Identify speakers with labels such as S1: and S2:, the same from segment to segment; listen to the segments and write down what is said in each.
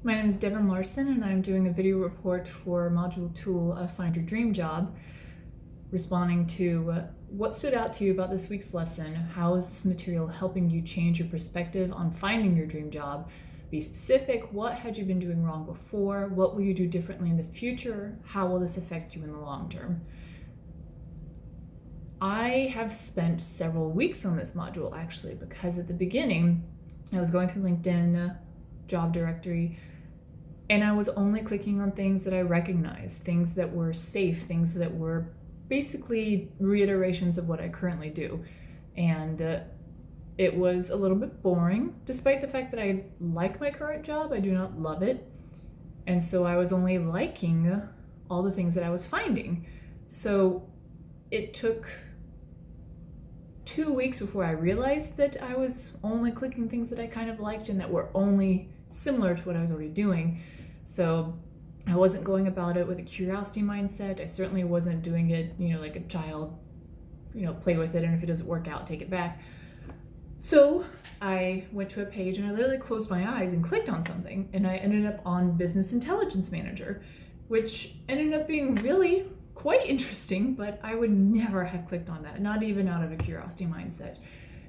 S1: My name is Devin Larson, and I'm doing a video report for module tool of Find Your Dream Job, responding to what stood out to you about this week's lesson. How is this material helping you change your perspective on finding your dream job? Be specific. What had you been doing wrong before? What will you do differently in the future? How will this affect you in the long term? I have spent several weeks on this module actually, because at the beginning I was going through LinkedIn job directory, and I was only clicking on things that I recognized, things that were safe, things that were basically reiterations of what I currently do. And it was a little bit boring, despite the fact that I like my current job. I do not love it. And so I was only liking all the things that I was finding. So it took 2 weeks before I realized that I was only clicking things that I kind of liked and that were only similar to what I was already doing. So I wasn't going about it with a curiosity mindset. I certainly wasn't doing it, like a child, play with it, and if it doesn't work out, take it back. So I went to a page and I literally closed my eyes and clicked on something, and I ended up on Business Intelligence Manager, which ended up being really quite interesting, but I would never have clicked on that, not even out of a curiosity mindset.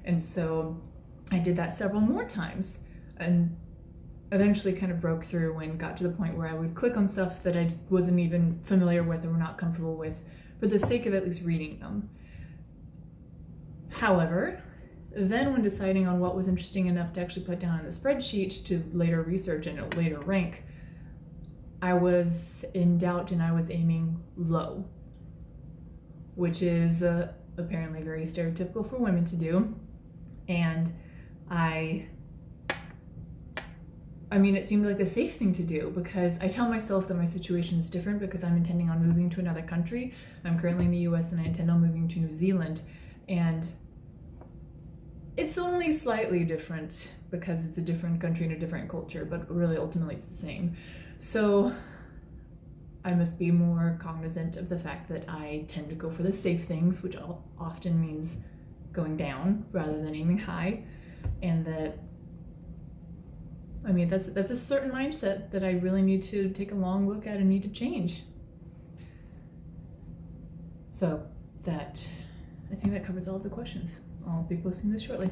S1: And so I did that several more times, and eventually kind of broke through and got to the point where I would click on stuff that I wasn't even familiar with or not comfortable with for the sake of at least reading them. However, then when deciding on what was interesting enough to actually put down in the spreadsheet to later research and later rank, I was in doubt and I was aiming low, which is apparently very stereotypical for women to do. And it seemed like the safe thing to do, because I tell myself that my situation is different because I'm intending on moving to another country. I'm currently in the US and I intend on moving to New Zealand. And it's only slightly different because it's a different country and a different culture, but really ultimately it's the same. So I must be more cognizant of the fact that I tend to go for the safe things, which often means going down rather than aiming high. And that's a certain mindset that I really need to take a long look at and need to change. So I think that covers all of the questions. I'll be posting this shortly.